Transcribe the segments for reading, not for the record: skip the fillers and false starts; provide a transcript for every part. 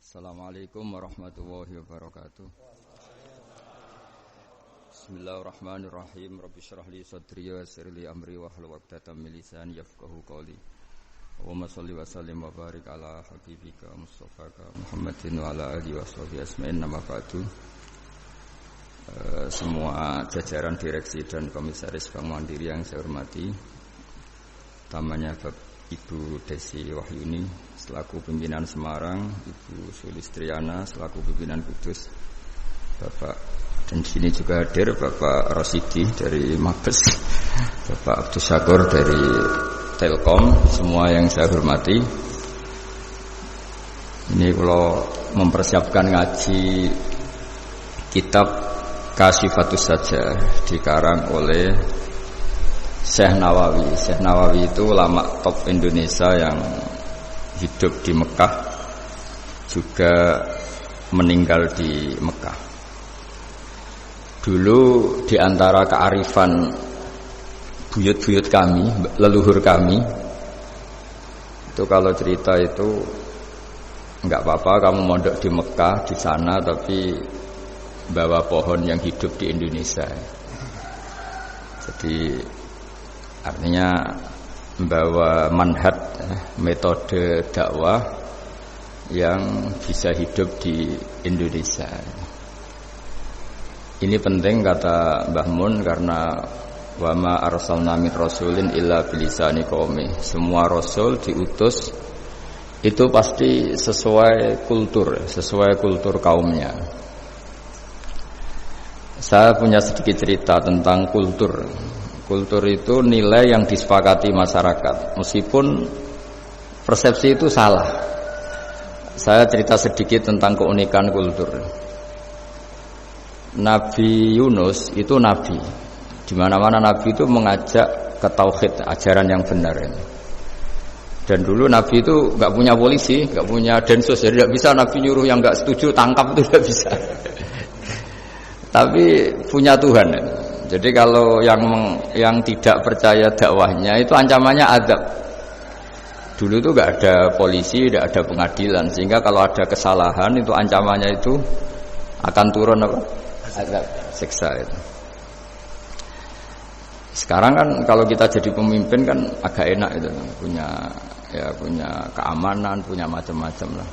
Assalamualaikum warahmatullahi wabarakatuh. Bismillahirrahmanirrahim. Rabbi shrah li sadri wa yassir li amri wahlul 'uqdatam min lisani yafqahu qawli. Allahumma shalli wa sallim wa barik ala habibika Mustafaka Muhammadin wa ala alihi washabihi ajmain. Nama ba'du. Semua jajaran direksi dan komisaris Bank Mandiri yang saya hormati, utamanya Ibu Desi Wahyuni selaku pimpinan Semarang, Ibu Sulistriana selaku pimpinan Kudus, Bapak, dan di sini juga hadir Bapak Rosidi dari Mabes, Bapak Abdus Syakur dari Telkom, semua yang saya hormati. Ini kalau mempersiapkan ngaji kitab Kasyifatus Sajjah dikarang oleh Syekh Nawawi. Syekh Nawawi itu ulama top Indonesia yang hidup di Mekah, juga meninggal di Mekah. Dulu di antara kearifan buyut-buyut kami, leluhur kami, itu kalau cerita itu enggak apa-apa kamu mondok di Mekah di sana, tapi bawa pohon yang hidup di Indonesia. Jadi artinya membawa manhaj, metode dakwah yang bisa hidup di Indonesia. Ini penting kata Mbah Mun, karena wa ma arsalna min rasulin illa bilisani qaumi. Semua rasul diutus itu pasti sesuai kultur kaumnya. Saya punya sedikit cerita tentang kultur. Kultur itu nilai yang disepakati masyarakat, meskipun persepsi itu salah. Saya cerita sedikit tentang keunikan kultur. Nabi Yunus itu nabi. Di mana-mana nabi itu mengajak ke tauhid, ajaran yang benar. Dan dulu nabi itu nggak punya polisi, nggak punya densus, jadi tidak bisa nabi nyuruh yang nggak setuju tangkap, itu tidak bisa. Tapi punya Tuhan. Jadi kalau yang tidak percaya dakwahnya itu ancamannya azab. Dulu itu enggak ada polisi, enggak ada pengadilan, sehingga kalau ada kesalahan itu ancamannya itu akan turun apa? Azab, siksa itu. Sekarang kan kalau kita jadi pemimpin kan agak enak itu, punya keamanan, punya macam-macam lah.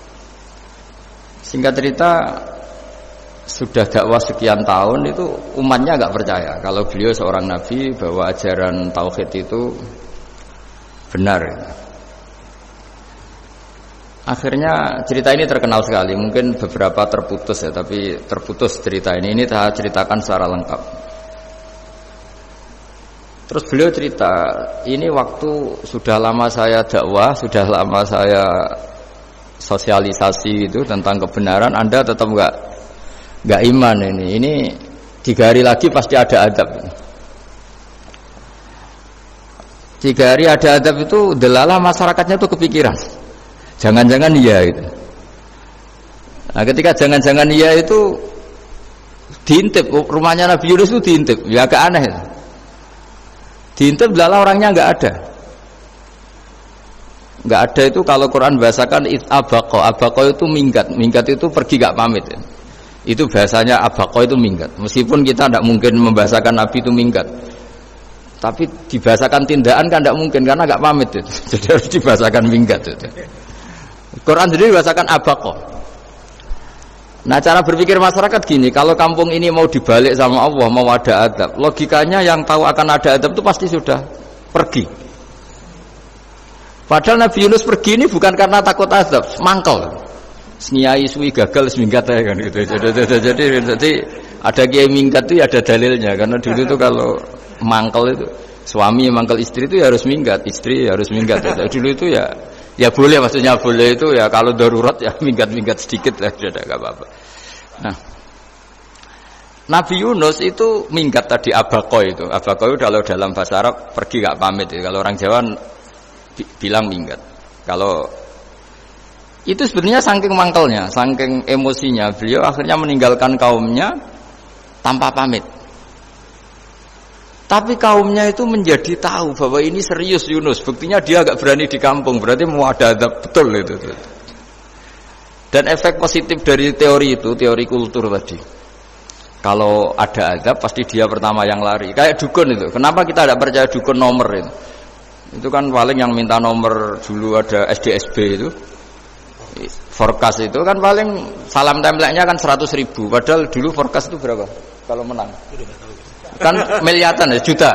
Singkat cerita, sudah dakwah sekian tahun itu umatnya agak percaya kalau beliau seorang nabi, bahwa ajaran tauhid itu benar. Akhirnya cerita ini terkenal sekali, mungkin beberapa terputus ya, tapi terputus cerita ini saya ceritakan secara lengkap. Terus beliau cerita, ini waktu sudah lama saya dakwah, sudah lama saya sosialisasi itu tentang kebenaran, Anda tetap enggak iman ini 3 hari lagi pasti ada adab. 3 hari ada adab itu delalah masyarakatnya tuh kepikiran. Jangan-jangan iya itu. Nah, ketika jangan-jangan iya itu diintip, rumahnya Nabi Yunus itu diintip, ya agak aneh. Diintip delalah orangnya enggak ada. Enggak ada itu kalau Quran bahasakan abaqo itu minggat itu pergi enggak pamit ya. Itu bahasanya abaqo itu minggat. Meskipun kita tidak mungkin membahasakan Nabi itu minggat, tapi dibahasakan tindakan kan tidak mungkin karena nggak pamit itu. Jadi harus dibahasakan minggat itu. Quran sendiri dibahasakan abaqo. Nah, cara berpikir masyarakat gini, kalau kampung ini mau dibalik sama Allah, mau ada adab, logikanya yang tahu akan ada adab itu pasti sudah pergi. Padahal Nabi Yunus pergi ini bukan karena takut azab, mangkel. Seniai suwi gagal seminggat ya kan gitu. Jadi ada kiai minggat itu ada dalilnya, karena dulu itu kalau mangkel itu suami mangkel istri itu ya harus minggat, istri harus minggat. Dulu itu ya boleh, maksudnya boleh itu ya kalau darurat ya minggat sedikit lah, sudah enggak apa-apa. Nah, Nabi Yunus itu minggat tadi abaqo itu. Abaqo itu kalau dalam bahasa Arab pergi enggak pamit ya. Kalau orang Jawa bilang minggat. Kalau itu sebenarnya saking mangkelnya, saking emosinya, beliau akhirnya meninggalkan kaumnya tanpa pamit. Tapi kaumnya itu menjadi tahu bahwa ini serius Yunus. Buktinya dia agak berani di kampung, berarti mau ada adab betul itu. Dan efek positif dari teori itu, teori kultur tadi. Kalau ada azab pasti dia pertama yang lari. Kayak dukun itu. Kenapa kita tidak percaya dukun nomor itu? Itu kan paling yang minta nomor dulu ada SDSB itu. Forecast itu kan paling salam template-nya kan 100.000. Padahal dulu forecast itu berapa? Kalau menang. Kan miliaran ya, juta.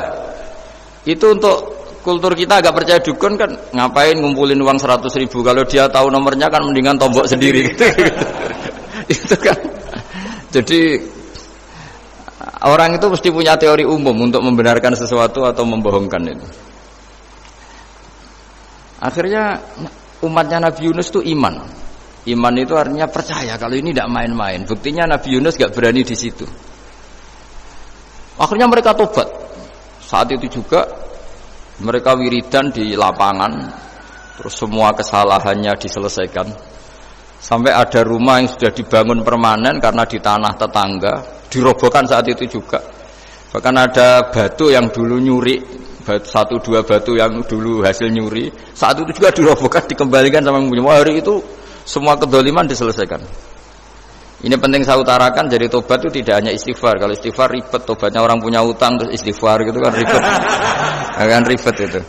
Itu untuk kultur kita agak percaya dukun kan ngapain ngumpulin uang 100.000 kalau dia tahu nomornya kan mendingan tombok sendiri gitu. Itu kan jadi orang itu mesti punya teori umum untuk membenarkan sesuatu atau membohongkan itu. Akhirnya umatnya Nabi Yunus itu iman itu artinya percaya kalau ini tidak main-main. Buktinya Nabi Yunus gak berani di situ. Akhirnya mereka tobat. Saat itu juga mereka wiridan di lapangan, terus semua kesalahannya diselesaikan. Sampai ada rumah yang sudah dibangun permanen karena di tanah tetangga, dirobohkan saat itu juga. Bahkan ada batu yang dulu nyuri, 1-2 batu yang dulu hasil nyuri, saat itu juga dirobohkan, dikembalikan sama yang punya. Hari itu semua kedoliman diselesaikan. Ini penting saya utarakan, jadi tobat itu tidak hanya istighfar. Kalau istighfar ribet, tobatnya orang punya utang terus istighfar gitu kan ribet. Kan ribet itu.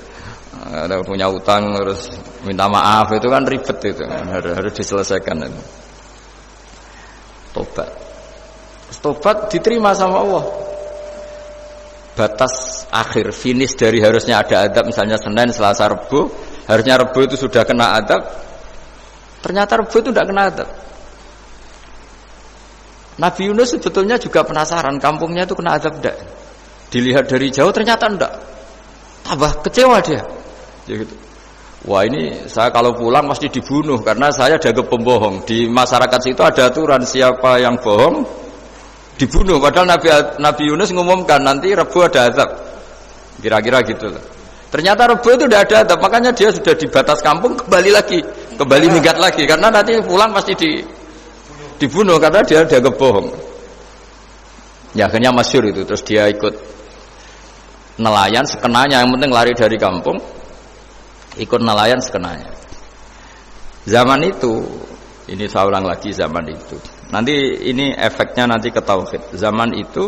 Ada punya utang terus minta maaf itu kan ribet itu. Harus diselesaikan itu. Tobat diterima sama Allah. Batas akhir finish dari harusnya ada adab misalnya Senin, Selasa, Rabu, harusnya Rabu itu sudah kena adab. Ternyata Rabu itu tidak kena adab. Nabi Yunus sebetulnya juga penasaran kampungnya itu kena azab enggak. Dilihat dari jauh ternyata enggak. Tambah kecewa dia. Gitu. Wah ini saya kalau pulang pasti dibunuh karena saya dianggap pembohong. Di masyarakat situ ada aturan siapa yang bohong dibunuh. Padahal Nabi Yunus ngumumkan nanti Rabu ada azab. Kira-kira gitu loh. Ternyata Rabu itu tidak ada azab, makanya dia sudah di batas kampung kembali minggat lagi karena nanti pulang pasti dibunuh karena dia dianggap bohong. Ya akhirnya masyhur itu, terus dia ikut nelayan sekenanya, yang penting lari dari kampung, ikut nelayan sekenanya. Zaman itu, ini saya ulang lagi zaman itu. Nanti ini efeknya nanti ke tauhid. Zaman itu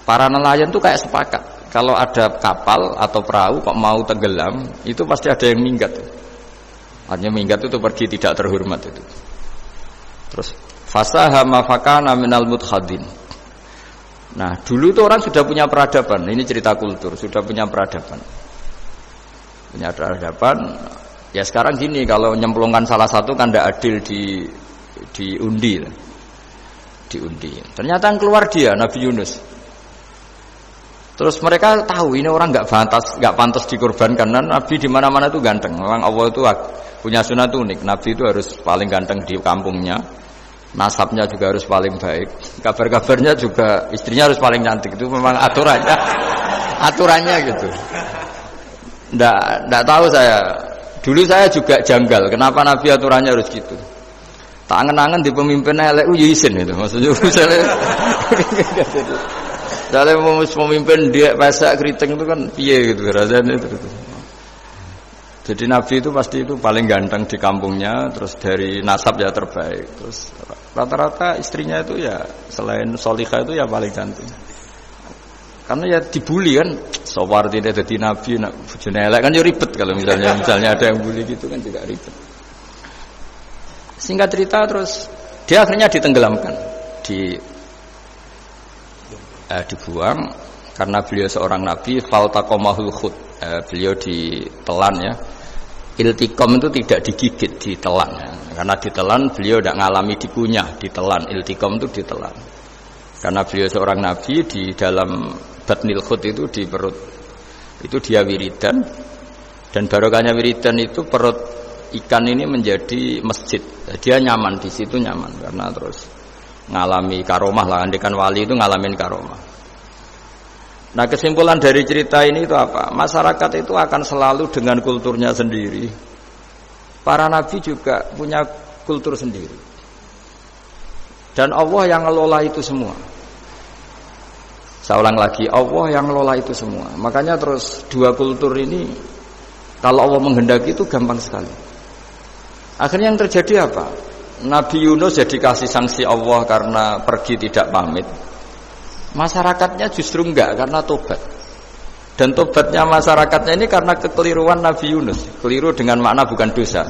para nelayan tuh kayak sepakat, kalau ada kapal atau perahu kok mau tenggelam, itu pasti ada yang minggat. Artinya minggat itu pergi tidak terhormat itu. Terus fasahama fakana minal mudkhadin. Nah, dulu itu orang sudah punya peradaban. Ini cerita kultur, sudah punya peradaban. Punya peradaban. Ya sekarang gini, kalau nyemplungkan salah satu kan tidak adil diundi. Diundi. Ternyata yang keluar dia Nabi Yunus. Terus mereka tahu ini orang enggak pantas dikorbankan karena Nabi di mana-mana itu ganteng. Memang Allah itu punya sunat unik. Nabi itu harus paling ganteng di kampungnya. Nasabnya juga harus paling baik. Kabar-kabarnya juga istrinya harus paling cantik. Itu memang aturannya gitu. Nggak tahu saya. Dulu saya juga janggal. Kenapa Nabi aturannya harus gitu? Tak angen-angen di pemimpin elek isin itu. Maksudnya misalnya pemimpin dia pasak keriting itu kan piye gitu rasanya itu. Jadi Nabi itu pasti itu paling ganteng di kampungnya, terus dari nasab ya terbaik, terus rata-rata istrinya itu ya selain solihah itu ya paling cantik. Karena ya dibully kan, sopar tidak jadi Nabi, bojone elek kan ya ribet kalau misalnya ada yang bully gitu kan juga ribet. Singkat cerita terus dia akhirnya ditenggelamkan, dibuang karena beliau seorang nabi, faltaqamahul khut, beliau ditelan ya. Iltiqam itu tidak digigit, ditelan ya. Karena ditelan beliau tidak ngalami dikunyah, ditelan. Iltiqam itu ditelan. Karena beliau seorang nabi, di dalam batnil khut itu di perut itu dia wiridan, dan barokahnya wiridan itu perut ikan ini menjadi masjid. Dia nyaman di situ, nyaman karena terus ngalami karomah lah. Andikan wali itu ngalamin karomah. Nah, kesimpulan dari cerita ini itu apa? Masyarakat itu akan selalu dengan kulturnya sendiri. Para nabi juga punya kultur sendiri. Dan Allah yang ngelola itu semua. Saya ulang lagi, Allah yang ngelola itu semua. Makanya terus dua kultur ini kalau Allah menghendaki itu gampang sekali. Akhirnya yang terjadi apa? Nabi Yunus jadi kasih sanksi Allah karena pergi tidak pamit. Masyarakatnya justru enggak karena tobat. Dan tobatnya masyarakatnya ini karena kekeliruan Nabi Yunus. Keliru dengan makna bukan dosa.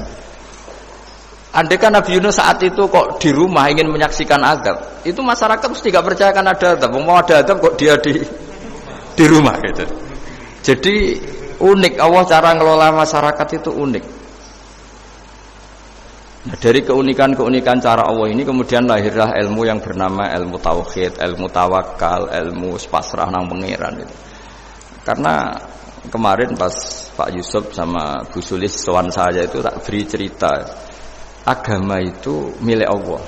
Andai kan Nabi Yunus saat itu kok di rumah ingin menyaksikan azab, itu masyarakat mesti tidak percaya kan ada azab. Mau ada azab kok dia di rumah gitu. Jadi unik, Allah cara ngelola masyarakat itu unik. Nah, dari keunikan-keunikan cara Allah ini kemudian lahirlah ilmu yang bernama ilmu tauhid, ilmu tawakal, ilmu pasrah nang pangeran itu. Karena kemarin pas Pak Yusuf sama Bu Sulis sowan saya itu tak beri cerita, agama itu milik Allah.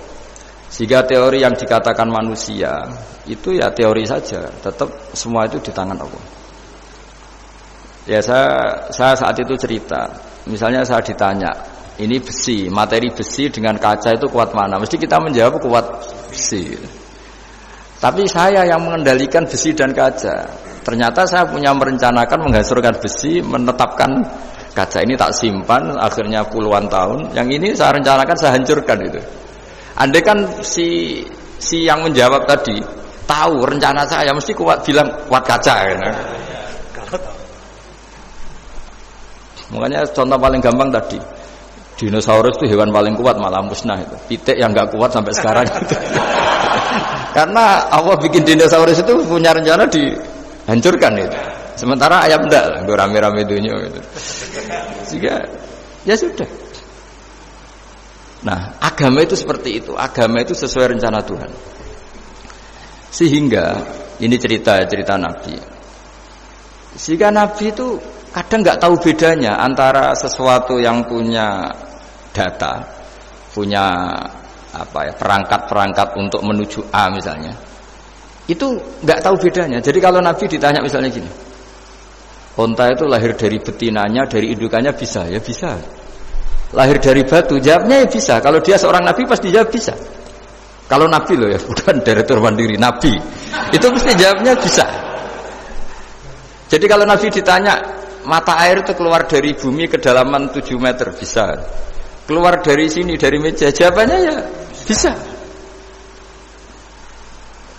Sehingga teori yang dikatakan manusia itu ya teori saja, tetap semua itu di tangan Allah. Ya saya saat itu cerita, misalnya saya ditanya, ini besi, materi besi dengan kaca itu kuat mana? Mesti kita menjawab kuat besi. Tapi saya yang mengendalikan besi dan kaca. Ternyata saya punya merencanakan menghancurkan besi, menetapkan kaca ini tak simpan, akhirnya puluhan tahun. Yang ini saya rencanakan saya hancurkan itu. Andai kan si yang menjawab tadi tahu rencana saya, mesti kuat bilang kuat kaca. Kan? Makanya contoh paling gampang tadi. Dinosaurus itu hewan paling kuat malah musnah itu. Pitik yang enggak kuat sampai sekarang itu. Karena Allah bikin dinosaurus itu punya rencana dihancurkan itu. Sementara ayam enggak, gue rame-rame dunia gitu. Sehingga ya sudah. Nah, agama itu seperti itu. Agama itu sesuai rencana Tuhan. Sehingga ini cerita Nabi. Sehingga Nabi itu kadang nggak tahu bedanya antara sesuatu yang punya data, punya perangkat-perangkat untuk menuju A misalnya, itu nggak tahu bedanya. Jadi kalau Nabi ditanya misalnya gini, onta itu lahir dari betinanya, dari indukannya bisa, ya bisa. Lahir dari batu, jawabnya ya bisa. Kalau dia seorang Nabi pasti jawab bisa. Kalau Nabi loh ya, bukan direktur mandiri, Nabi, itu pasti jawabnya bisa. Jadi kalau Nabi ditanya, mata air itu keluar dari bumi kedalaman 7 meter, bisa. Keluar dari sini, dari meja, jawabannya ya bisa.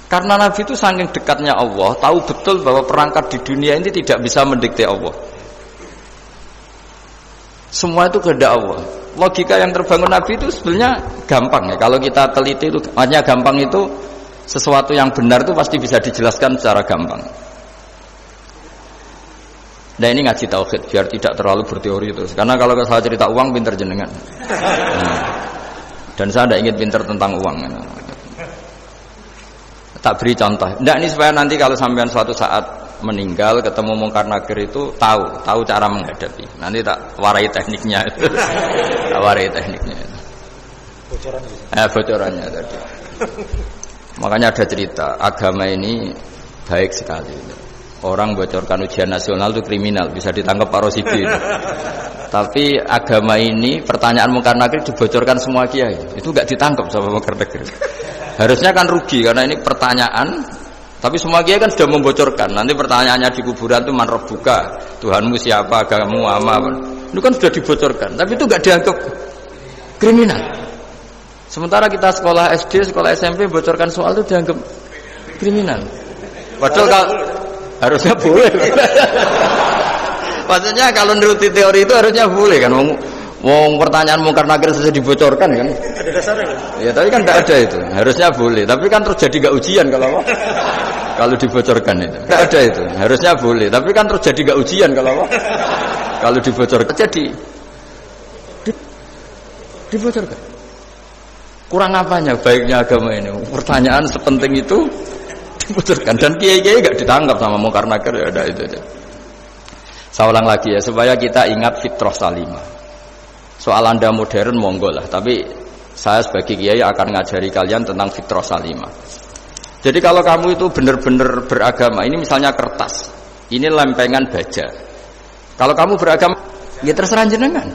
Karena Nabi itu saking dekatnya Allah, tahu betul bahwa perangkat di dunia ini tidak bisa mendikte Allah. Semua itu kehendak Allah. Logika yang terbangun Nabi itu sebenarnya gampang ya. Kalau kita teliti itu, makanya gampang itu sesuatu yang benar itu pasti bisa dijelaskan secara gampang. Nah ini ngaji tauhid biar tidak terlalu berteori itu. Karena kalau saya cerita uang pinter jenengan. Dan saya tidak ingin pinter tentang uang. Tak beri contoh. Tidak ini supaya nanti kalau sampean suatu saat meninggal ketemu mungkar nakir itu tahu cara menghadapi. Nanti tak warai tekniknya. Tak warai tekniknya. Bocorannya tadi. Makanya ada cerita agama ini baik sekali. Orang bocorkan ujian nasional itu kriminal, bisa ditangkap Pak Rosibi. Tapi agama ini pertanyaan mungkar nakir dibocorkan semua kiai, itu enggak ditangkap sama mungkar nakir. Harusnya kan rugi karena ini pertanyaan, tapi semua kiai kan sudah membocorkan. Nanti pertanyaannya di kuburan itu man rabbuka, Tuhanmu siapa, agamamu apa. Itu kan sudah dibocorkan, tapi itu enggak dianggap kriminal. Sementara kita sekolah SD, sekolah SMP bocorkan soal itu dianggap kriminal. Padahal kalau harusnya boleh. Maksudnya kalau menuruti teori itu harusnya boleh kan. Wong pertanyaan mungkar nakir saja dibocorkan kan. Ada dasarnya kan? Ya tapi kan tidak ada itu. Harusnya boleh. Tapi kan terus jadi nggak ujian kalau dibocorkan itu. Tidak ada itu. Harusnya boleh. Tapi kan terus jadi nggak ujian kalau dibocorkan. Jadi dibocorkan. Kurang apanya baiknya agama ini? Pertanyaan sepenting itu dibocorkan dan kiai-kiai enggak ditangkap sama mungkar nakir ya ada itu aja. Saya ulang lagi ya supaya kita ingat fitrah salimah. Soal Anda modern monggo lah, tapi saya sebagai kiai akan ngajari kalian tentang fitrah salimah. Jadi kalau kamu itu benar-benar beragama, ini misalnya kertas, ini lempengan baja. Kalau kamu beragama, ya terserah jenengan.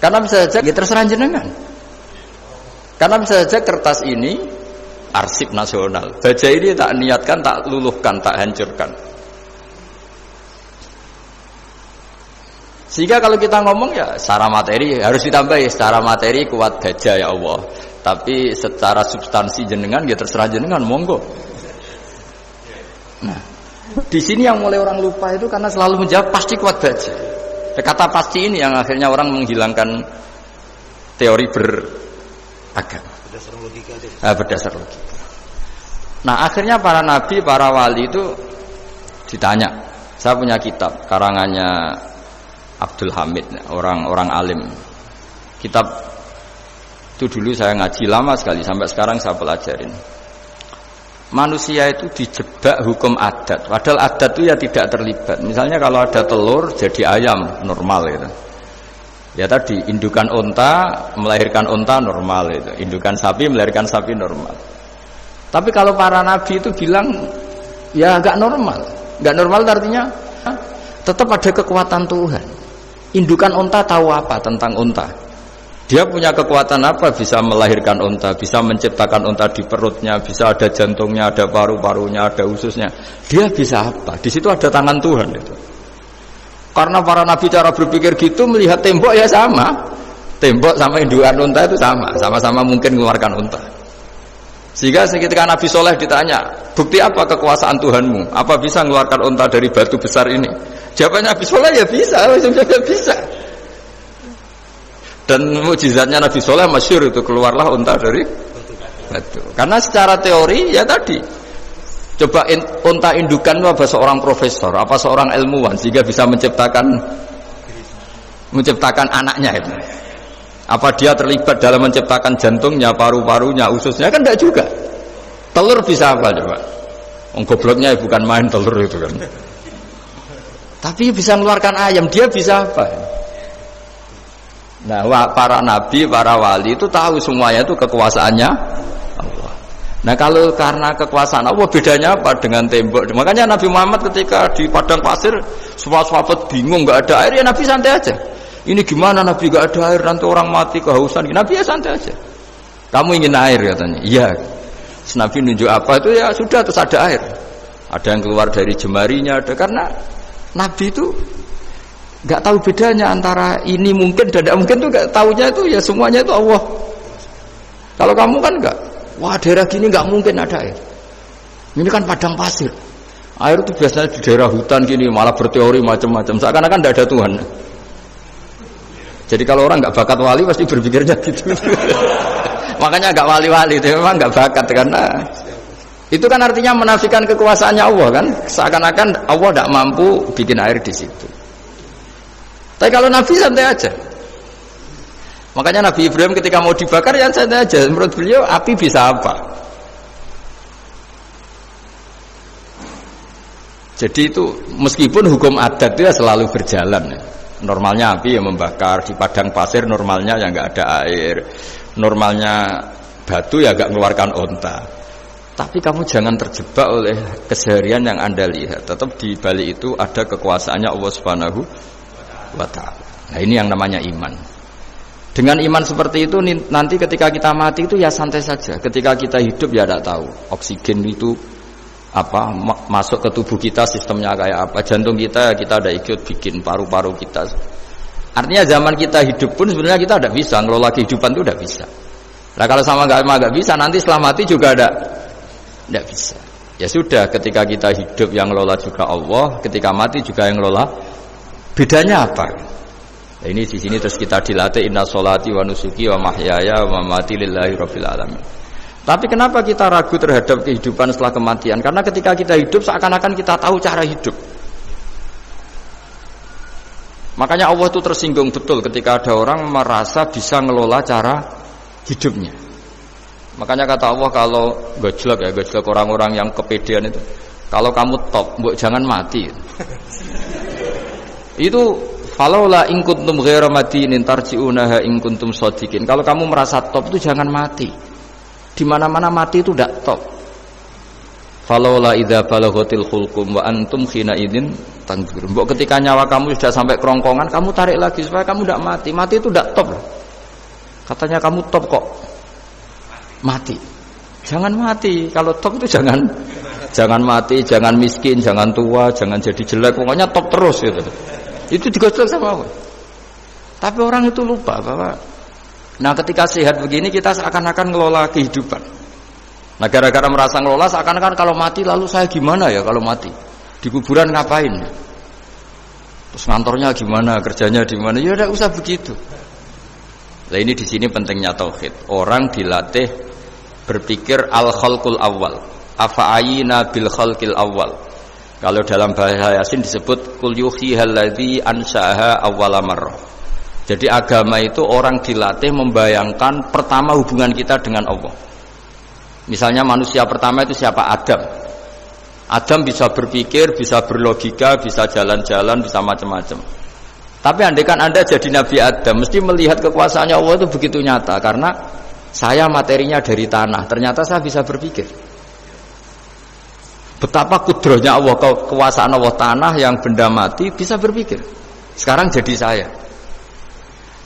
Karena bisa saja ya terserah jenengan. Karena bisa saja kertas ini arsip nasional. Baja ini tak niatkan, tak luluhkan, tak hancurkan. Sehingga kalau kita ngomong ya secara materi harus ditambahi, secara materi kuat gajah ya Allah. Tapi secara substansi jenengan ya terserah jenengan, monggo. Nah, di sini yang mulai orang lupa itu karena selalu menjawab pasti kuat gajah. Kata pasti ini yang akhirnya orang menghilangkan teori beragama. Berdasar logika. Nah, akhirnya para nabi, para wali itu ditanya. Saya punya kitab karangannya Abdul Hamid, orang alim. Kitab itu dulu saya ngaji lama sekali, sampai sekarang saya pelajarin. Manusia itu dijebak hukum adat, padahal adat itu ya tidak terlibat. Misalnya kalau ada telur jadi ayam normal gitu. Ya tadi indukan unta melahirkan unta normal itu, indukan sapi melahirkan sapi normal. Tapi kalau para nabi itu bilang ya nggak normal. Nggak normal artinya tetap ada kekuatan Tuhan. Indukan unta tahu apa tentang unta? Dia punya kekuatan apa? Bisa melahirkan unta, bisa menciptakan unta di perutnya, bisa ada jantungnya, ada paru-parunya, ada ususnya. Dia bisa apa? Di situ ada tangan Tuhan itu. Karena para nabi cara berpikir gitu, melihat tembok ya sama. Tembok sama indukan unta itu sama-sama mungkin mengeluarkan unta. Sehingga ketika Nabi Soleh ditanya, bukti apa kekuasaan Tuhanmu? Apa bisa mengeluarkan unta dari batu besar ini? Jawabannya Nabi Soleh ya bisa, bisa. Dan mukjizatnya Nabi Soleh masyhur itu, keluarlah unta dari batu. Karena secara teori ya tadi, coba unta indukan apa seorang profesor, apa seorang ilmuwan sehingga bisa menciptakan anaknya itu. Apa dia terlibat dalam menciptakan jantungnya, paru-parunya, ususnya? Kan enggak juga. Telur bisa apa coba? Gobloknya bukan main telur itu kan. Tapi bisa mengeluarkan ayam, dia bisa apa? Nah, para nabi, para wali itu tahu semuanya itu kekuasaannya Allah. Nah, kalau karena kekuasaan Allah, bedanya apa dengan tembok? Makanya Nabi Muhammad ketika di padang pasir, sahabat bingung, nggak ada air, ya Nabi santai aja. Ini gimana Nabi nggak ada air, nanti orang mati kehausan. Nabi ya santai aja. Kamu ingin air katanya? Iya. Nabi nunjuk apa itu ya sudah, terus ada air. Ada yang keluar dari jemarinya, ada karena Nabi itu nggak tahu bedanya antara ini mungkin dan tidak mungkin tuh, nggak tahunya itu ya semuanya itu Allah. Kalau kamu kan nggak, wah daerah gini nggak mungkin ada air. Ini kan padang pasir. Air itu biasanya di daerah hutan gini malah berteori macam-macam. Seakan-akan tidak ada Tuhan. Jadi kalau orang nggak bakat wali pasti berpikirnya gitu. Makanya nggak wali-wali itu memang nggak bakat karena itu kan artinya menafikan kekuasaannya Allah kan. Seakan-akan Allah tidak mampu bikin air di situ. Tapi kalau Nabi santai aja. Makanya Nabi Ibrahim ketika mau dibakar ya santai aja. Menurut beliau api bisa apa? Jadi itu meskipun hukum adat itu ya selalu berjalan. Normalnya api yang membakar di padang pasir, normalnya ya nggak ada air. Normalnya batu ya nggak mengeluarkan unta. Tapi kamu jangan terjebak oleh keseharian yang Anda lihat. Tetap di balik itu ada kekuasaannya Allah Subhanahu wa ta'ala. Nah, ini yang namanya iman. Dengan iman seperti itu nanti ketika kita mati itu ya santai saja. Ketika kita hidup ya tidak tahu oksigen itu apa masuk ke tubuh kita sistemnya kayak apa. Jantung kita ada ikut bikin, paru-paru kita. Artinya zaman kita hidup pun sebenarnya kita tidak bisa ngelola kehidupan itu, tidak bisa. Nah kalau sama nggak bisa, nanti setelah mati juga tidak bisa. Ya sudah, ketika kita hidup yang ngelola juga Allah, ketika mati juga yang ngelola. Bedanya apa? Nah, ini di sini terus kita dilatih inna sholati wa nusuki wa mahyaya wa mamati lillahi rabbil alamin. Tapi kenapa kita ragu terhadap kehidupan setelah kematian? Karena ketika kita hidup seakan-akan kita tahu cara hidup. Makanya Allah itu tersinggung betul ketika ada orang merasa bisa ngelola cara hidupnya. Makanya kata Allah kalau gojlok orang-orang yang kepedean itu, kalau kamu top, mbok jangan mati. Itu falaula in kuntum ghaira madinin tarji'unaha in kuntum shadiqin. Kalau kamu merasa top itu jangan mati. Di mana-mana mati itu tidak top. Falaula idza balaghatil khulqum wa antum khina idzin tanzurun. Mbok ketika nyawa kamu sudah sampai kerongkongan, kamu tarik lagi supaya kamu tidak mati. Mati itu tidak top. Katanya kamu top kok mati. Jangan mati. Kalau top itu jangan mati, jangan miskin, jangan tua, jangan jadi jelek. Pokoknya top terus gitu. Itu digosok sama Allah. Tapi orang itu lupa bahwa ketika sehat begini kita seakan-akan ngelola kehidupan. Nah gara-gara merasa ngelola seakan-akan kalau mati lalu saya gimana ya kalau mati? Di kuburan ngapain? Terus ngantornya gimana, kerjanya di mana? Ya tidak usah begitu. Nah ini di sini pentingnya tauhid. Orang dilatih berpikir al-khalqul awal. Afa'ayina bil khalqil awal. Kalau dalam bahasa Yasin disebut kul yuhyihal ladzi ansha'aha awwala marrah. Jadi agama itu orang dilatih membayangkan pertama hubungan kita dengan Allah. Misalnya manusia pertama itu siapa? Adam. Adam bisa berpikir, bisa berlogika, bisa jalan-jalan, bisa macam-macam. Tapi andaikan Anda jadi Nabi Adam, mesti melihat kekuasaannya Allah itu begitu nyata. Karena saya materinya dari tanah, ternyata saya bisa berpikir. Betapa kudrohnya Allah, kekuasaan Allah tanah yang benda mati bisa berpikir. Sekarang jadi saya.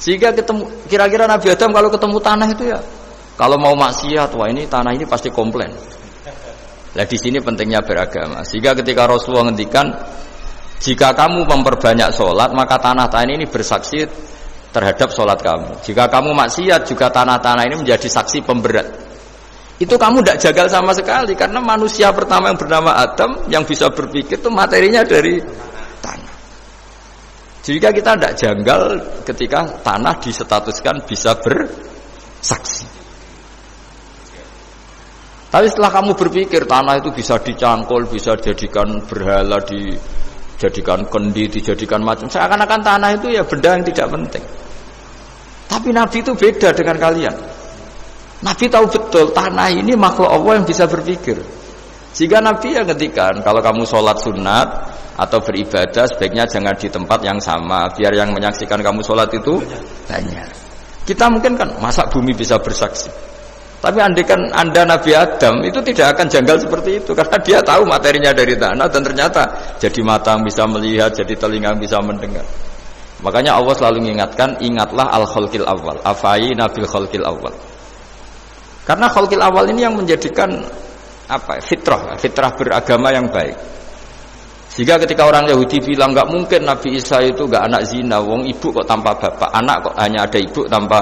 Sehingga ketemu, kira-kira Nabi Adam kalau ketemu tanah itu ya, kalau mau maksiat, wah ini tanah ini pasti komplain. Nah di sini pentingnya beragama. Sehingga ketika Rasulullah ngendikan, jika kamu memperbanyak sholat, maka tanah-tanah ini bersaksi terhadap sholat kamu. Jika kamu maksiat, juga tanah-tanah ini menjadi saksi pemberat. Itu kamu tidak jagal sama sekali, karena manusia pertama yang bernama Adam yang bisa berpikir itu materinya dari tanah. Jika kita tidak janggal ketika tanah disetatuskan bisa bersaksi. Tapi setelah kamu berpikir tanah itu bisa dicangkul, bisa dijadikan berhala, dijadikan kendi, dijadikan macam, seakan-akan tanah itu ya benda yang tidak penting. Tapi Nabi itu beda dengan kalian. Nabi tahu betul tanah ini makhluk Allah yang bisa berpikir. Sehingga Nabi ya ngetikan, kalau kamu sholat sunat atau beribadah sebaiknya jangan di tempat yang sama, biar yang menyaksikan kamu sholat itu banyak. Kita mungkin kan masa bumi bisa bersaksi, tapi andaikan Anda Nabi Adam itu tidak akan janggal seperti itu, karena dia tahu materinya dari tanah dan ternyata jadi mata bisa melihat, jadi telinga bisa mendengar. Makanya Allah selalu mengingatkan, ingatlah al-khalqil awal, afayina bil khalqil awal. Karena khalqil awal ini yang menjadikan fitrah beragama yang baik. Sehingga ketika orang Yahudi bilang nggak mungkin Nabi Isa itu nggak anak zina, wong ibu kok tanpa bapak, anak kok hanya ada ibu tanpa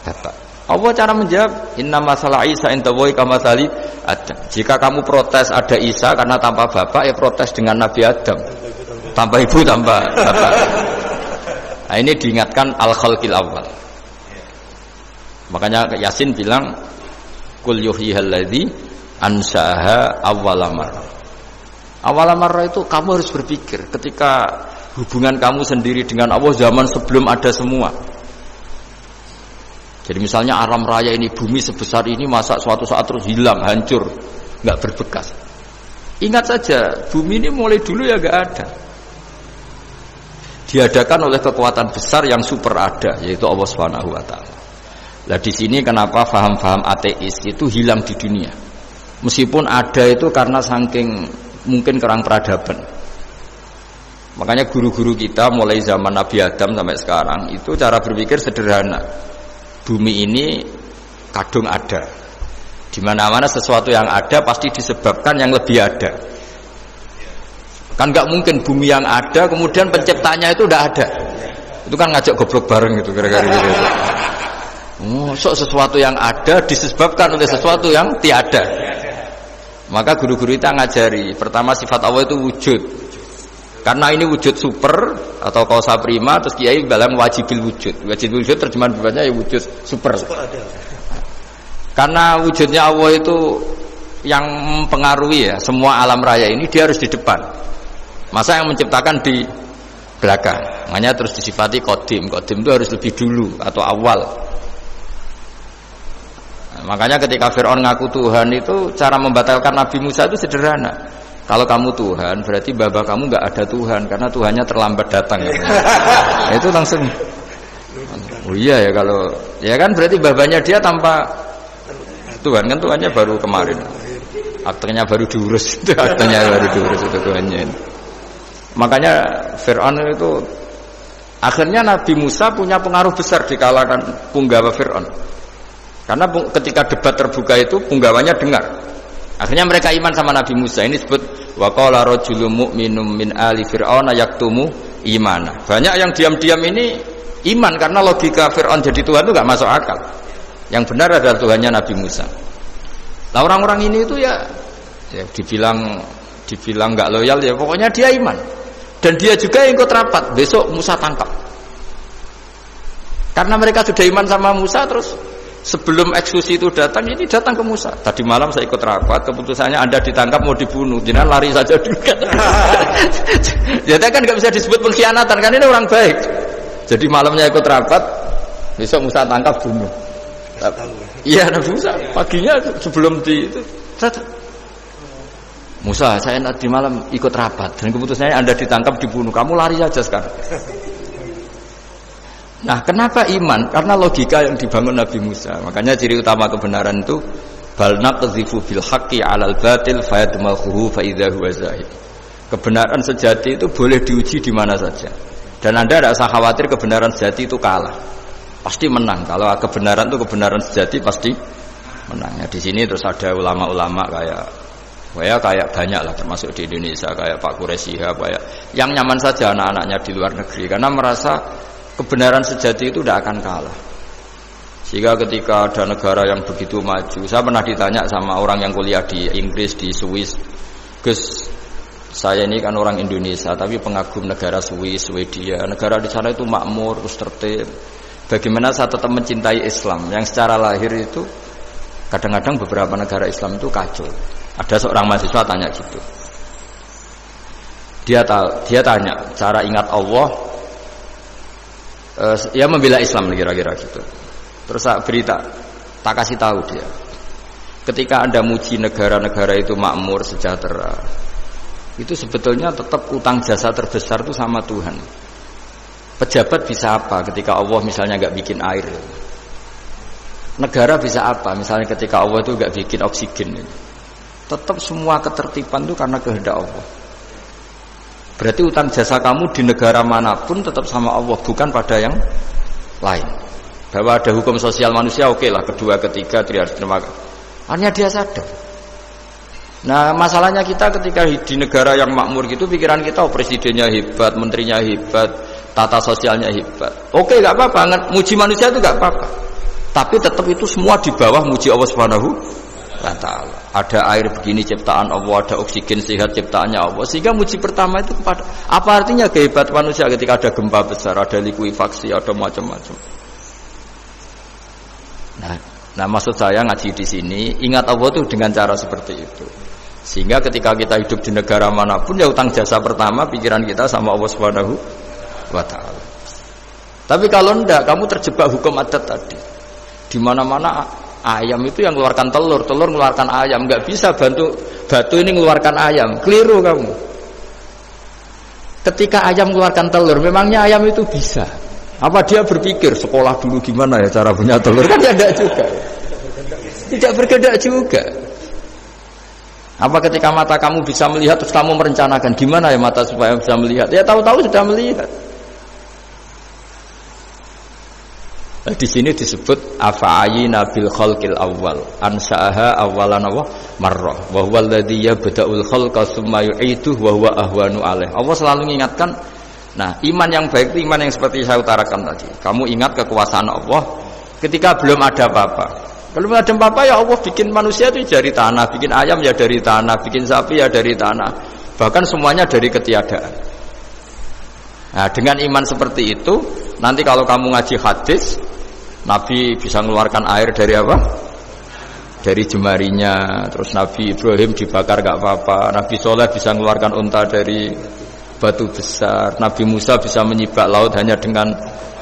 bapak. Allah cara menjawab, inna masalah Isa indallahi kamatsali Adam. Jika kamu protes ada Isa karena tanpa bapak, ya protes dengan Nabi Adam, tanpa ibu tanpa bapak. Nah ini diingatkan al-khalqil awal. Makanya Yasin bilang kul yuhyihal ladzi ansha'aha awwala marrah. Awal marrah itu kamu harus berpikir ketika hubungan kamu sendiri dengan Allah zaman sebelum ada semua. Jadi misalnya alam raya ini, bumi sebesar ini, masa suatu saat terus hilang, hancur, nggak berbekas. Ingat saja, bumi ini mulai dulu ya nggak ada. Diadakan oleh kekuatan besar yang super ada, yaitu Allah Subhanahu wa taala. Nah di sini kenapa faham-faham ateis itu hilang di dunia. Meskipun ada itu karena saking mungkin kurang peradaban. Makanya guru-guru kita mulai zaman Nabi Adam sampai sekarang itu cara berpikir sederhana. Bumi ini kadung ada. Di mana-mana sesuatu yang ada pasti disebabkan yang lebih ada. Kan nggak mungkin bumi yang ada kemudian penciptanya itu udah ada. Itu kan ngajak goblok bareng gitu kira-kira gitu. Sesuatu yang ada disebabkan oleh sesuatu yang tiada. Maka guru-guru kita ngajari, pertama sifat Allah itu wujud. Karena ini wujud super atau kausa prima, terus kiai bilang wajibil wujud. Wajibil wujud terjemahan bebasnya ya wujud super. Karena wujudnya Allah itu yang mempengaruhi ya semua alam raya ini, dia harus di depan. Masa yang menciptakan di belakang. Makanya terus disifati qadim. Qadim itu harus lebih dulu atau awal. Makanya ketika Fir'aun ngaku Tuhan itu cara membatalkan Nabi Musa itu sederhana. Kalau kamu Tuhan berarti baba kamu nggak ada Tuhan karena Tuhannya terlambat datang. Itu langsung. Oh iya ya kalau ya kan berarti babanya dia tanpa Tuhan kan Tuhannya baru kemarin. Aktenya baru diurus itu aktenya baru diurus itu Tuhannya. Makanya Fir'aun itu akhirnya Nabi Musa punya pengaruh besar di kalangan punggawa Fir'aun. Karena ketika debat terbuka itu punggawanya dengar. Akhirnya mereka iman sama Nabi Musa. Ini disebut wa qala rajulun mu'minun min ali fir'auna yaktumu imana. Banyak yang diam-diam ini iman karena logika Fir'aun jadi Tuhan itu nggak masuk akal. Yang benar adalah Tuhannya Nabi Musa. Nah orang-orang ini itu ya dibilang nggak loyal ya pokoknya dia iman. Dan dia juga yang ikut rapat. Besok Musa tangkap. Karena mereka sudah iman sama Musa terus sebelum eksekusi itu datang, ini datang ke Musa. Tadi malam saya ikut rapat, keputusannya Anda ditangkap mau dibunuh. Jangan lari saja dulu kan. Jadi kan nggak bisa disebut pengkhianatan kan ini orang baik. Jadi malamnya ikut rapat, besok Musa tangkap bunuh. Iya Nabi Musa paginya sebelum di itu. Musa saya nanti malam ikut rapat dan keputusannya Anda ditangkap dibunuh. Kamu lari saja sekarang. Nah, kenapa iman? Karena logika yang dibangun Nabi Musa. Makanya ciri utama kebenaran itu bal naqdhifu bil haqqi 'alal batil fayadmaghuhu fa idza huwa zahid. Kebenaran sejati itu boleh diuji di mana saja. Dan Anda tidak usah khawatir kebenaran sejati itu kalah. Pasti menang. Kalau kebenaran itu kebenaran sejati pasti menang. Nah, di sini terus ada ulama-ulama kayak banyak lah termasuk di Indonesia kayak Pak Quraisy kayak yang nyaman saja anak-anaknya di luar negeri karena merasa kebenaran sejati itu tidak akan kalah. Sehingga ketika ada negara yang begitu maju, saya pernah ditanya sama orang yang kuliah di Inggris, di Swiss, Gus, saya ini kan orang Indonesia tapi pengagum negara Swiss, Swedia, negara di sana itu makmur, terus tertib. Bagaimana saya tetap mencintai Islam yang secara lahir itu kadang-kadang beberapa negara Islam itu kacau. Ada seorang mahasiswa tanya gitu. Dia tanya cara ingat Allah. Ya membela Islam kira-kira gitu. Terus tak kasih tahu dia. Ketika Anda muji negara-negara itu makmur, sejahtera, itu sebetulnya tetap utang jasa terbesar itu sama Tuhan. Pejabat bisa apa ketika Allah misalnya nggak bikin air? Negara bisa apa misalnya ketika Allah itu nggak bikin oksigen? Tetap semua ketertiban itu karena kehendak Allah. Berarti utang jasa kamu di negara manapun tetap sama Allah, bukan pada yang lain. Bahwa ada hukum sosial manusia oke lah, kedua, ketiga, harus terima kasih. Hanya dia sadar. Nah masalahnya kita ketika di negara yang makmur gitu, pikiran kita presidennya hebat, menterinya hebat, tata sosialnya hebat. Oke nggak apa-apa, muji manusia itu nggak apa-apa. Tapi tetap itu semua di bawah muji Allah Subhanahu wa ta'ala. Ada air begini ciptaan Allah, ada oksigen sehat ciptaannya Allah. Sehingga muji pertama itu kepada apa artinya kehebatan manusia ketika ada gempa besar, ada likuifaksi, ada macam-macam. Nah maksud saya ngaji di sini ingat Allah itu dengan cara seperti itu. Sehingga ketika kita hidup di negara manapun ya utang jasa pertama pikiran kita sama Allah Subhanahu wa ta'ala. Tapi kalau enggak, kamu terjebak hukum adat tadi. Di mana-mana ayam itu yang mengeluarkan telur mengeluarkan ayam, nggak bisa batu ini mengeluarkan ayam, keliru kamu. Ketika ayam mengeluarkan telur, memangnya ayam itu bisa? Apa dia berpikir sekolah dulu gimana ya cara punya telur? Kan tidak juga. Tidak bergerak juga. Apa ketika mata kamu bisa melihat terus kamu merencanakan gimana ya mata supaya bisa melihat? Ya tahu-tahu sudah melihat. Di sini disebut afa'ayina bil khalqil awal ansa'aha awalan marrah wa huwa alladhi yabda'ul khalqa tsumma yu'iduhu wa huwa ahwanu alaih. Allah selalu mengingatkan. Nah, iman yang baik itu iman yang seperti saya utarakan tadi. Kamu ingat kekuasaan Allah ketika belum ada apa-apa. Belum ada apa-apa ya Allah bikin manusia itu dari tanah, bikin ayam ya dari tanah, bikin sapi ya dari tanah. Bahkan semuanya dari ketiadaan. Nah, dengan iman seperti itu, nanti kalau kamu ngaji hadis, Nabi bisa mengeluarkan air dari apa? Dari jemarinya. Terus Nabi Ibrahim dibakar gak apa-apa. Nabi Soleh bisa mengeluarkan unta dari batu besar. Nabi Musa bisa menyibak laut hanya dengan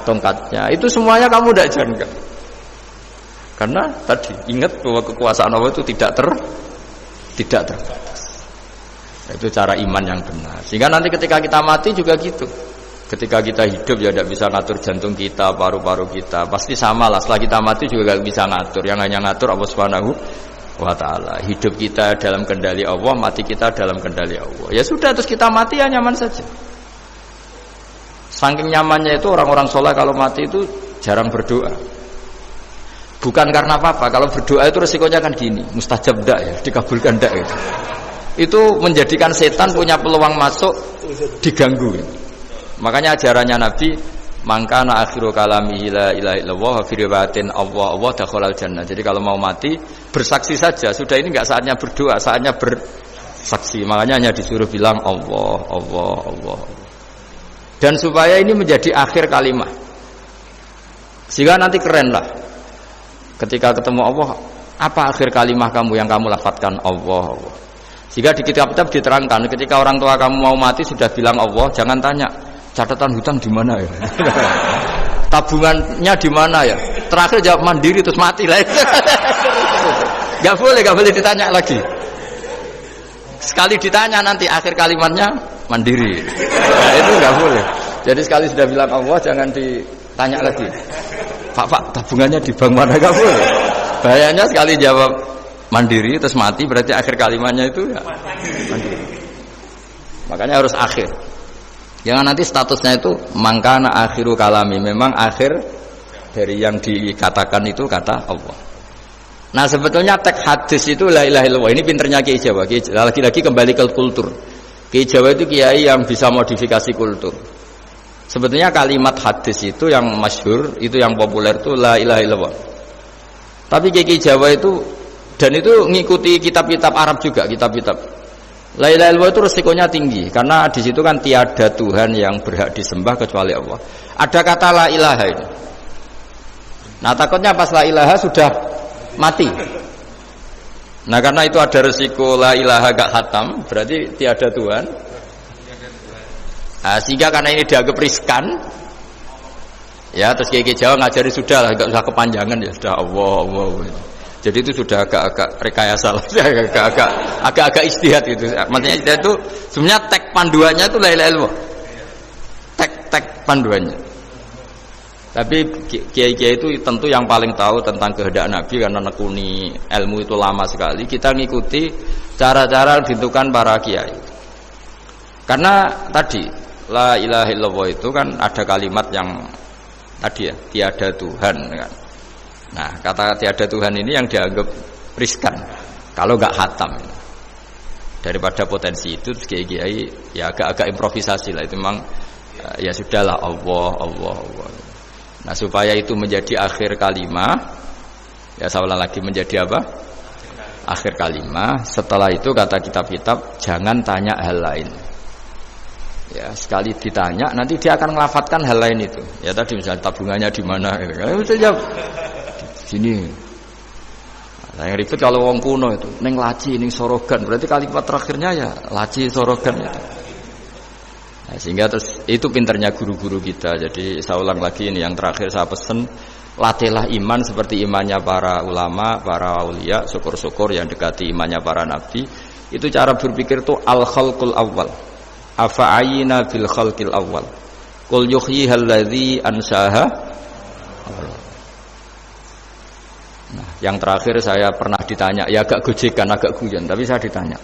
tongkatnya. Itu semuanya kamu tidak jangka. Karena tadi ingat bahwa kekuasaan Allah itu tidak terbatas. Itu cara iman yang benar. Sehingga nanti ketika kita mati juga gitu. Ketika kita hidup ya tidak bisa ngatur jantung kita, paru-paru kita. Pasti sama lah. Setelah kita mati juga tidak bisa ngatur. Yang hanya ngatur Allah Subhanahu wa ta'ala. Hidup kita dalam kendali Allah, mati kita dalam kendali Allah. Ya sudah, terus kita mati ya nyaman saja. Saking nyamannya itu orang-orang soleh kalau mati itu jarang berdoa. Bukan karena apa-apa. Kalau berdoa itu resikonya kan gini, mustajab ndak ya, dikabulkan ndak gitu. Itu menjadikan setan punya peluang masuk, diganggu. Makanya ajarannya Nabi mangkana akhiru kalami la ilaha illallah fi riwayatin Allah dakhalal jannah. Jadi kalau mau mati bersaksi saja, sudah ini enggak saatnya berdoa, saatnya bersaksi. Makanya hanya disuruh bilang Allah, Allah, Allah. Dan supaya ini menjadi akhir kalimat. Sehingga nanti keren lah. Ketika ketemu Allah, apa akhir kalimat kamu yang kamu lafadzkan Allah, Allah. Sehingga di kitab-kitab diterangkan ketika orang tua kamu mau mati sudah bilang Allah, jangan tanya catatan hutang di mana ya? Tabungannya di mana ya? Terakhir jawab mandiri terus mati lah. Gak boleh ditanya lagi. Sekali ditanya nanti akhir kalimatnya mandiri. Nah, itu gak boleh. Jadi sekali sudah bilang Allah jangan ditanya lagi. Pak, tabungannya di bank mana? Gak boleh. Bahayanya sekali jawab mandiri terus mati berarti akhir kalimatnya itu ya mandiri. Makanya harus akhir. Jangan nanti statusnya itu mangkana akhiru kalami, memang akhir dari yang dikatakan itu kata Allah. Nah sebetulnya teks hadis itu la ilaha illallah. Ini pinternya Kiai Jawa. Lagi-lagi kembali ke kultur. Kiai Jawa itu kiai yang bisa modifikasi kultur. Sebetulnya kalimat hadis itu yang masyhur, itu yang populer itu la ilaha illallah. Tapi Kiai Jawa itu dan itu ngikuti kitab-kitab Arab juga, kitab-kitab. La ilaha illallah itu resikonya tinggi karena di situ kan tiada Tuhan yang berhak disembah kecuali Allah. Ada kata la ilaha ini. Nah takutnya pas la ilaha sudah mati. Nah karena itu ada resiko la ilaha gak khatam, berarti tiada Tuhan. Nah, sehingga karena ini dianggap riskan, ya terus Kiai Jawa ngajari sudah lah, gak usah kepanjangan ya sudah Allah, Allah. Jadi itu sudah agak-agak rekayasa lah, agak-agak istihad gitu. Maksudnya istihad itu sebenarnya teks panduannya itu la ilaha illallah. Teks panduannya. Tapi kiai-kiai itu tentu yang paling tahu tentang kehendak Nabi karena nekuni ilmu itu lama sekali. Kita ngikuti cara-cara ditentukan para kiai. Karena tadi la ilaha illallah itu kan ada kalimat yang tadi ya, tiada Tuhan kan. Nah, kata tiada Tuhan ini yang dianggap riskan kalau enggak khatam. Daripada potensi itu kiai-kiai ya agak-agak improvisasi lah, itu memang ya sudahlah Allah, Allah, Allah. Nah, supaya itu menjadi akhir kalimat, ya saya ulang lagi menjadi apa? Akhir kalimat. Setelah itu kata kitab-kitab jangan tanya hal lain. Ya, sekali ditanya nanti dia akan ngelafatkan hal lain itu. Ya tadi misalnya tabungannya di mana gitu kan. Bisa jawab sini. Nah, yang ribet kalau wong kuno itu ning laci, ning sorogan, berarti kalimat terakhirnya ya laci sorogan itu. Nah, sehingga terus itu pinternya guru-guru kita. Jadi saya ulang lagi ini yang terakhir saya pesen, latihlah iman seperti imannya para ulama, para aulia, syukur-syukur yang dekati imannya para nabi. Itu cara berpikir tuh al-khalqul awal. Afa'ayina bil khalqil awal. Qul yuhyihal ladzi anshaha. Nah, yang terakhir saya pernah ditanya, ya agak gojekan, agak guyon, tapi saya ditanya.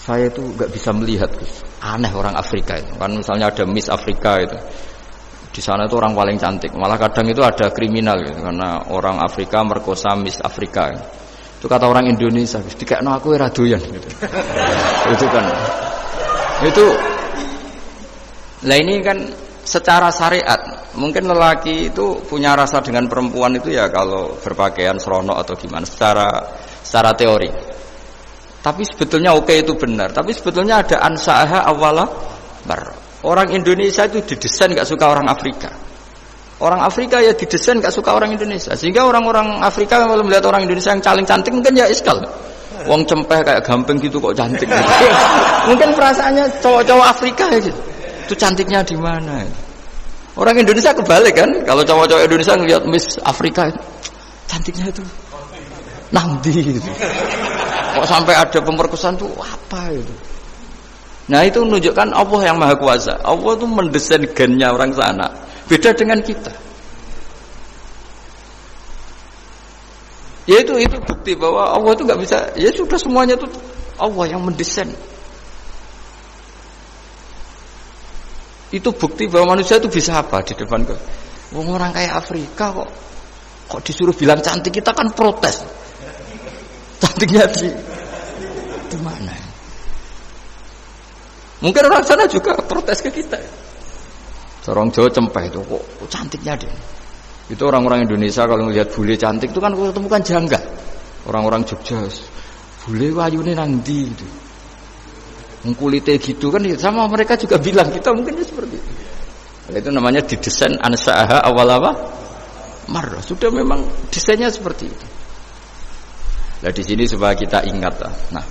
Saya itu enggak bisa melihat, Gus. Aneh orang Afrika itu. Kan misalnya ada Miss Afrika itu. Di sana itu orang paling cantik. Malah kadang itu ada kriminal gitu, karena orang Afrika merkosa Miss Afrika. Itu kata orang Indonesia, Gus, dikekno aku ora doyan gitu. Itu kan. Itu lah ini kan secara syariat mungkin lelaki itu punya rasa dengan perempuan itu ya kalau berpakaian seronok atau gimana secara teori. Tapi sebetulnya oke itu benar. Tapi sebetulnya ada ansaha awala bar. Orang Indonesia itu didesain gak suka orang Afrika. Orang Afrika ya didesain gak suka orang Indonesia. Sehingga orang-orang Afrika kalau melihat orang Indonesia yang paling cantik mungkin ya iskal. Wong cempeh kayak gampang gitu kok cantik. Mungkin perasaannya cowok-cowok Afrika ya gitu. Itu cantiknya di mana? Orang Indonesia kebalik kan? Kalau cowok-cowok Indonesia ngelihat Miss Afrika, cantiknya itu nangdi gitu. Kok sampai ada pemerkosaan tuh apa itu? Nah itu menunjukkan Allah yang Maha Kuasa. Allah tuh mendesain gennya orang sana. Beda dengan kita. Ya itu bukti bahwa Allah itu nggak bisa. Ya sudah semuanya itu Allah yang mendesain. Itu bukti bahwa manusia itu bisa apa di depan ke orang kayak Afrika kok disuruh bilang cantik, kita kan protes. Cantiknya di mana? Mungkin orang sana juga protes ke kita. Orang Jawa cempeh itu kok cantiknya deh. Itu orang-orang Indonesia kalau melihat bule cantik itu kan ketemu kan janggal. Orang-orang Jogja, bule wayune nang ndi itu. Kulitnya gitu kan sama mereka juga bilang kita mungkin seperti itu. Itu namanya didesain ansa'aha awal apa? Marrah. Sudah memang desainnya seperti itu. Nah di sini supaya kita ingat lah. Nah,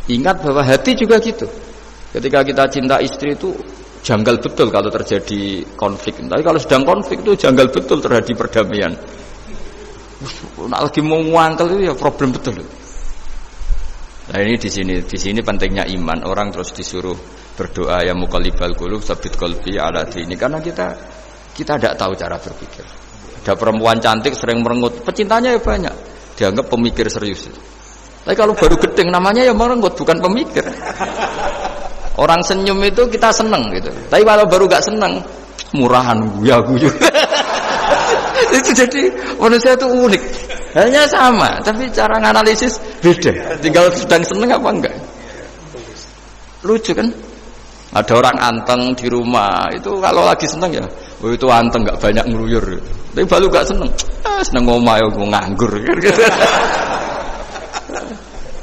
ingat bahwa hati juga gitu. Ketika kita cinta istri itu janggal betul kalau terjadi konflik. Tapi kalau sedang konflik itu janggal betul terjadi perdamaian. Nak lagi mau ngangkel itu ya problem betul. Nah ini di sini pentingnya iman. Orang terus disuruh berdoa ya muqallibal qulub tsabbit qalbi ala dini, karena kita tidak tahu cara berpikir. Ada perempuan cantik sering merengut, pecintanya ya banyak, dianggap pemikir serius. Tapi kalau baru gedeng namanya ya merengut, bukan pemikir. Orang senyum itu kita seneng gitu. Tapi kalau baru gak seneng, murahan guya-guyu. Itu jadi manusia itu unik. Hanya sama, tapi cara nganalisis beda. Tinggal sedang seneng apa enggak. Lucu kan? Ada orang anteng di rumah, itu kalau lagi seneng ya, oh itu anteng gak banyak ngeluyur. Tapi baru gak seneng, seneng ngomah ya nganggur.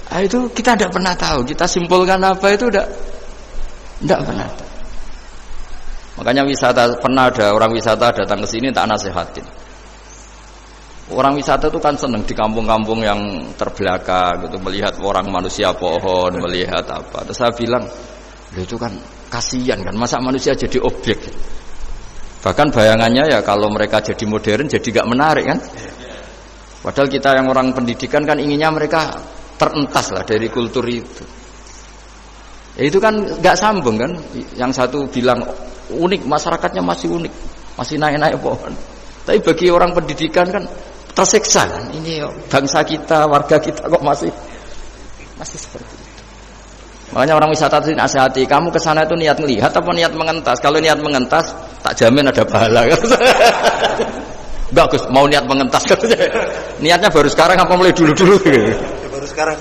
Nah, itu kita tidak pernah tahu. Kita simpulkan apa itu tidak pernah tahu. Makanya pernah ada orang wisata datang ke sini tak nasihatin. Orang wisata itu kan senang di kampung-kampung yang terbelakang gitu, melihat orang manusia pohon, melihat apa. Terus saya bilang, itu kan kasihan kan, masa manusia jadi objek. Bahkan bayangannya ya kalau mereka jadi modern jadi gak menarik kan. Padahal kita yang orang pendidikan kan inginnya mereka terentas lah dari kultur itu. Ya itu kan gak sambung kan. Yang satu bilang unik, masyarakatnya masih unik, masih naik-naik pohon. Tapi bagi orang pendidikan kan tersiksa kan. Ini bangsa kita, warga kita kok masih seperti itu. Makanya orang wisata itu nasihati, kamu ke sana itu niat melihat apa niat mengentas? Kalau niat mengentas, tak jamin ada pahala. Bagus, mau niat mengentas katanya. Niatnya baru sekarang apa mulai dulu-dulu? Baru sekarang.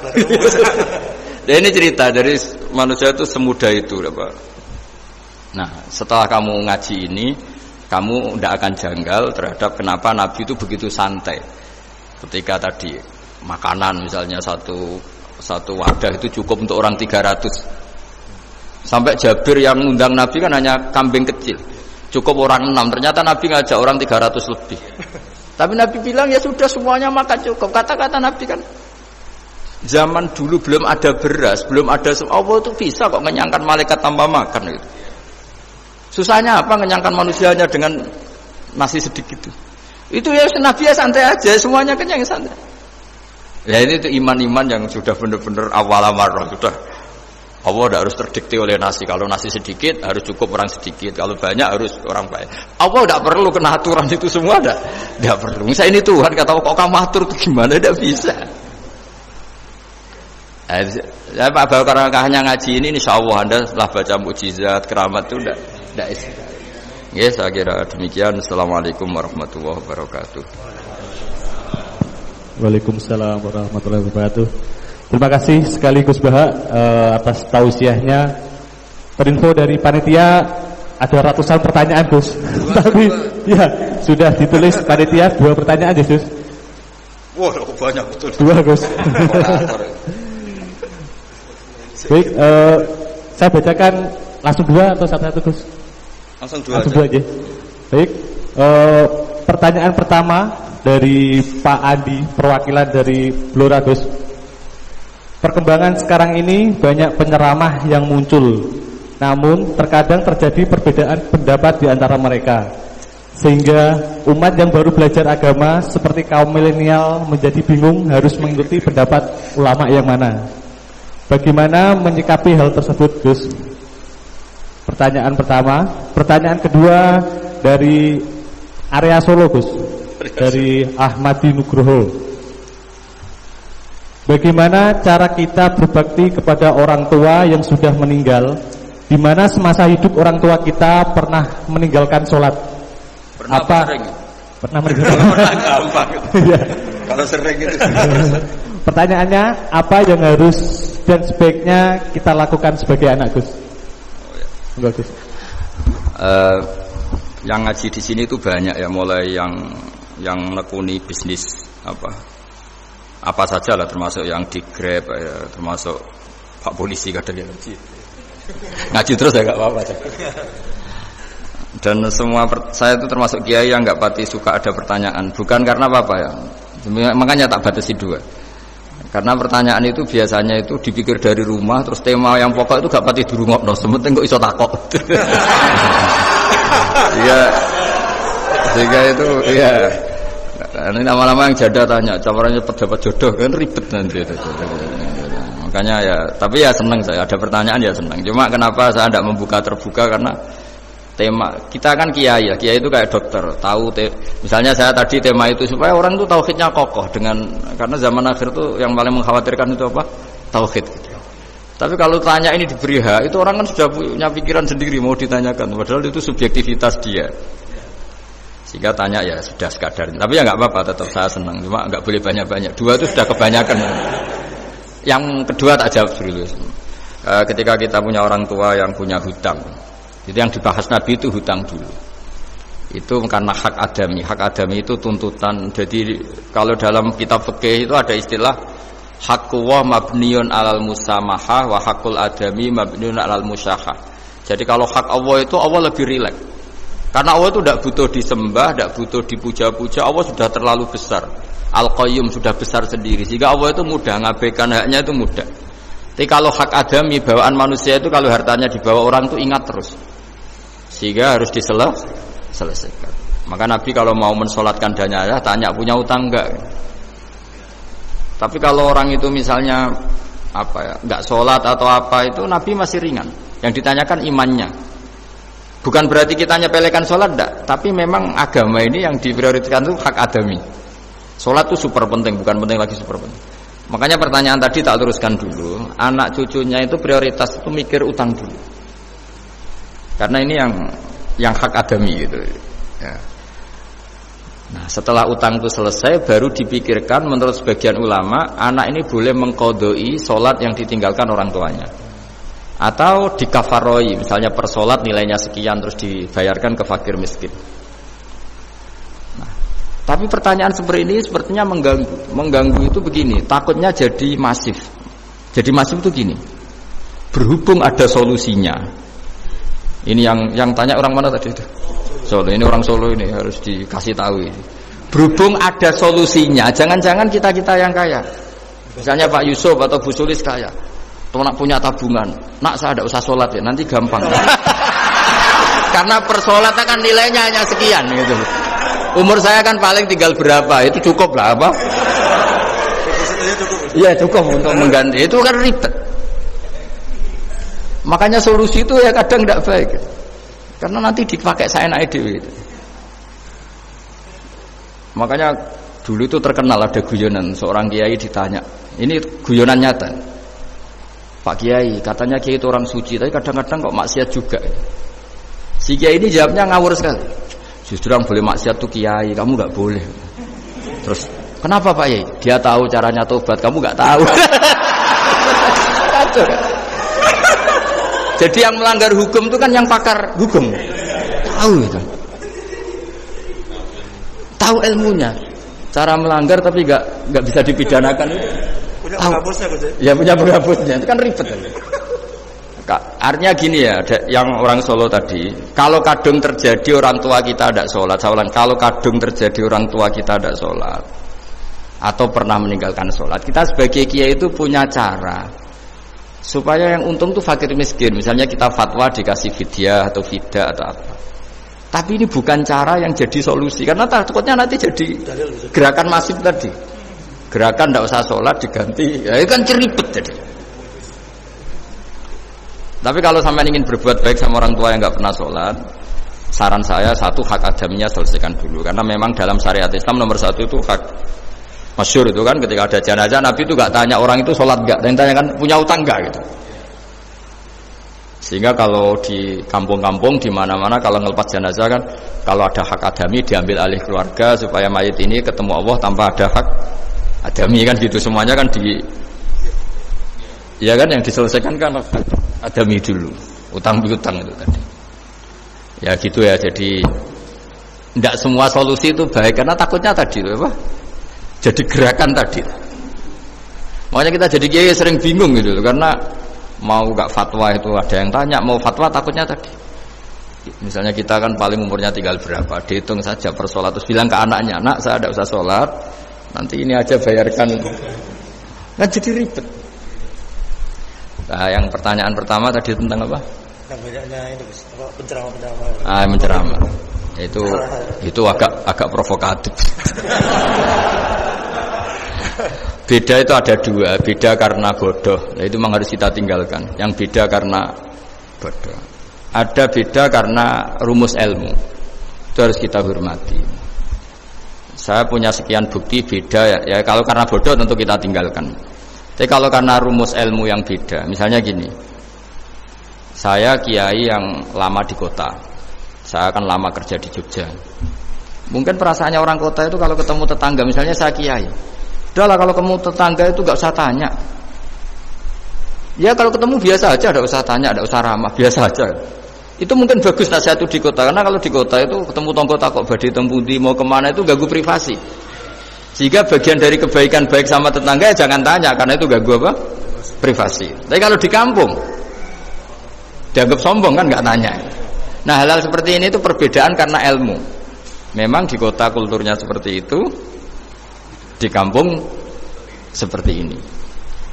Ya ini cerita dari manusia itu semudah itu, Pak. Nah, setelah kamu ngaji ini, kamu tidak akan janggal terhadap kenapa Nabi itu begitu santai. Ketika tadi makanan misalnya satu wadah itu cukup untuk orang 300. Sampai Jabir yang undang Nabi kan hanya kambing kecil, cukup orang 6. Ternyata Nabi ngajak orang 300 lebih. Tapi Nabi bilang ya sudah semuanya makan cukup. Kata-kata Nabi kan, zaman dulu belum ada beras, belum ada Allah itu bisa kok mengenyangkan malaikat tanpa makan gitu. Susahnya apa ngenyangkan manusianya dengan nasi sedikit itu ya Nabi ya santai aja, semuanya kenyang santai. Ya ini itu iman-iman yang sudah benar-benar awal amarah, sudah Allah tidak harus terdikte oleh nasi. Kalau nasi sedikit harus cukup orang sedikit, kalau banyak harus orang banyak. Allah tidak perlu kena aturan itu semua, tidak perlu. Misalnya ini Tuhan kata kok kamu atur itu gimana, tidak bisa. Ya Pak Bawa karena hanya ngaji ini insya Allah Anda setelah baca mukjizat keramat itu tidak istilah. Ya saya kira demikian. Assalamualaikum warahmatullahi wabarakatuh. Waalaikumsalam warahmatullahi wabarakatuh. Terima kasih sekali Gus Baha atas tausiahnya. Terinfo dari panitia ada ratusan pertanyaan Gus. Tapi ya sudah ditulis panitia 2 pertanyaan Gus. Wah banyak betul. 2 Gus. Baik, saya bacakan langsung 2 atau satu-satu Gus? Langsung 2 aja. Baik, pertanyaan pertama dari Pak Andi, perwakilan dari Blora Gus. Perkembangan sekarang ini banyak penyeramah yang muncul, namun terkadang terjadi perbedaan pendapat di antara mereka, sehingga umat yang baru belajar agama seperti kaum milenial menjadi bingung harus mengikuti pendapat ulama yang mana. Bagaimana menyikapi hal tersebut Gus? Pertanyaan pertama. Pertanyaan kedua dari area Solo Gus, dari Ahmadi Nugroho. Bagaimana cara kita berbakti kepada orang tua yang sudah meninggal, di mana semasa hidup orang tua kita pernah meninggalkan sholat? Pernah meninggalkan? Pernah gampang. Kalau sering gitu. Pertanyaannya, apa yang harus dan sebaiknya kita lakukan sebagai anak Gus? Enggak Gus. yang ngaji di sini itu banyak ya, mulai yang nekuni bisnis apa saja lah, termasuk yang di Grab ya, termasuk Pak Polisi kadang yang ngaji terus ya nggak apa-apa. Dan semua saya itu termasuk kiai yang nggak pati suka ada pertanyaan, bukan karena apa-apa ya, makanya tak batasi 2. Karena pertanyaan itu biasanya itu dipikir dari rumah, terus tema yang pokok itu gak pati dirungokno, sementing kok iso takok. Iya. Sehingga itu iya. Ini lama-lama yang janda tanya, caranya dapat jodoh kan ribet nanti. Makanya ya, tapi ya senang saya ada pertanyaan ya senang. Cuma kenapa saya tidak membuka terbuka, karena tema kita kan kiai ya, kiai itu kayak dokter, tahu misalnya saya tadi tema itu supaya orang itu tauhidnya kokoh karena zaman akhir itu yang paling mengkhawatirkan itu apa? Tauhid. Tapi kalau tanya ini diberi hak, itu orang kan sudah punya pikiran sendiri mau ditanyakan, padahal itu subjektivitas dia. Sehingga tanya ya sudah sekadar. Tapi ya nggak apa-apa, tetap saya senang. Cuma nggak boleh banyak-banyak. 2 itu sudah kebanyakan. Yang kedua tak jawab dulu. Ketika kita punya orang tua yang punya hutang, itu yang dibahas Nabi itu hutang dulu. Itu karena hak adami. Hak adami itu tuntutan. Jadi kalau dalam kitab fikih itu ada istilah haqqullah mabniun alal musamahah wa haqqul adami mabniun alal musyahah. Jadi kalau hak Allah itu Allah lebih rileks. Karena Allah itu tidak butuh disembah, tidak butuh dipuja-puja. Allah sudah terlalu besar. Al-Qayyum sudah besar sendiri. Sehingga Allah itu mudah, ngabaikan haknya itu mudah. Tapi kalau hak adami, bawaan manusia itu kalau hartanya dibawa orang itu ingat terus. Sehingga harus diselesaikan. Maka Nabi kalau mau mensolatkan dananya tanya punya utang enggak. Tapi kalau orang itu misalnya enggak sholat atau apa, itu Nabi masih ringan. Yang ditanyakan imannya. Bukan berarti kita nyepelekan sholat enggak, tapi memang agama ini yang diprioritaskan itu hak adami. Sholat itu super penting, bukan penting lagi super penting. Makanya pertanyaan tadi tak teruskan dulu. Anak cucunya itu prioritas itu mikir utang dulu. Karena ini yang hak adami gitu ya. Nah setelah utang itu selesai, baru dipikirkan menurut sebagian ulama, anak ini boleh mengqodoi sholat yang ditinggalkan orang tuanya, atau dikafaroi, misalnya per sholat nilainya sekian terus dibayarkan ke fakir miskin. Nah, tapi pertanyaan seperti ini sepertinya mengganggu itu begini, takutnya jadi masif. Jadi masif itu gini, berhubung ada solusinya. Ini yang tanya orang mana tadi itu? Solo. Ini orang Solo ini harus dikasih tahu ini. Berhubung ada solusinya, jangan-jangan kita yang kaya. Misalnya Pak Yusuf atau Bu Sulis kaya, nak punya tabungan. Nak saya tidak usah sholat ya, nanti gampang. Karena per sholat kan nilainya hanya sekian gitu. Umur saya kan paling tinggal berapa, itu cukup lah apa? Iya cukup untuk mengganti. Itu kan ribet. Makanya solusi itu ya kadang tidak baik, karena nanti dipakai seenaknya dewe. Makanya dulu itu terkenal ada guyonan, seorang kiai ditanya, ini guyonan nyata, Pak Kiai, katanya Kiai itu orang suci, tapi kadang-kadang kok maksiat juga. Si Kiai ini jawabnya ngawur sekali, justru yang boleh maksiat tuh Kiai, kamu nggak boleh. Terus kenapa Pak Kiai? Dia tahu caranya tobat, kamu nggak tahu. Kacau kan? Jadi yang melanggar hukum itu kan yang pakar hukum, tahu itu, tahu ilmunya, cara melanggar tapi nggak bisa dipidanakan itu. Punya penghapusnya, ya punya penghapusnya, itu kan ribet. Artinya gini ya, yang orang Solo tadi, kalau kadung terjadi orang tua kita tidak sholat, kalau kadung terjadi orang tua kita tidak sholat, atau pernah meninggalkan sholat, kita sebagai kiai itu punya cara. Supaya yang untung tuh fakir miskin, misalnya kita fatwa dikasih fidyah atau fida atau apa. Tapi ini bukan cara yang jadi solusi, karena takutnya nanti jadi gerakan masif tadi. Gerakan tidak usah sholat diganti, ya itu kan ceribet jadi. Tapi kalau sampai ingin berbuat baik sama orang tua yang nggak pernah sholat, saran saya satu, hak adaminya selesaikan dulu, karena memang dalam syariat Islam nomor 1 itu hak. Masyhur itu kan ketika ada jenazah Nabi itu gak tanya orang itu sholat gak, dan tanyakan punya utang gak gitu. Sehingga kalau di kampung-kampung di mana-mana kalau ngelepas jenazah kan, kalau ada hak adami diambil alih keluarga supaya mayit ini ketemu Allah tanpa ada hak adami kan gitu, semuanya kan ya kan yang diselesaikan kan adami dulu, utang piutang itu tadi. Ya gitu ya, jadi Tidak semua solusi itu baik karena takutnya tadi apa? Jadi gerakan tadi. Makanya kita jadi kiai sering bingung gitu karena mau gak fatwa itu ada yang tanya mau fatwa takutnya tadi. Misalnya kita kan paling umurnya tinggal berapa, dihitung saja per sholat terus bilang ke anaknya, nak saya tidak usah sholat, nanti ini aja bayarkan. Kan jadi ribet. Nah, yang pertanyaan pertama tadi tentang apa? Bedanya itu penceramah. Menceramah. Itu agak provokatif. Beda itu ada dua, beda karena bodoh. Nah, itu memang harus kita tinggalkan. Yang beda karena bodoh. Ada beda karena rumus ilmu. Itu harus kita hormati. Saya punya sekian bukti beda ya kalau karena bodoh tentu kita tinggalkan. Tapi kalau karena rumus ilmu yang beda, misalnya gini. Saya kiai yang lama di kota. Saya akan lama kerja di Jogja. Mungkin perasaannya orang kota itu kalau ketemu tetangga, misalnya saya kiai. Udahlah kalau ketemu tetangga itu gak usah tanya. Ya kalau ketemu biasa aja, gak usah tanya, gak usah ramah, biasa aja. Itu mungkin bagus nasihat itu di kota, karena kalau di kota itu ketemu tonggo takok badhe tempundi mau kemana itu ganggu privasi. Sehingga bagian dari kebaikan baik sama tetangga ya jangan tanya, karena itu ganggu apa? Privasi. Tapi kalau di kampung dianggap sombong kan nggak tanya. Nah hal-hal seperti ini itu perbedaan karena ilmu. Memang di kota kulturnya seperti itu, di kampung seperti ini.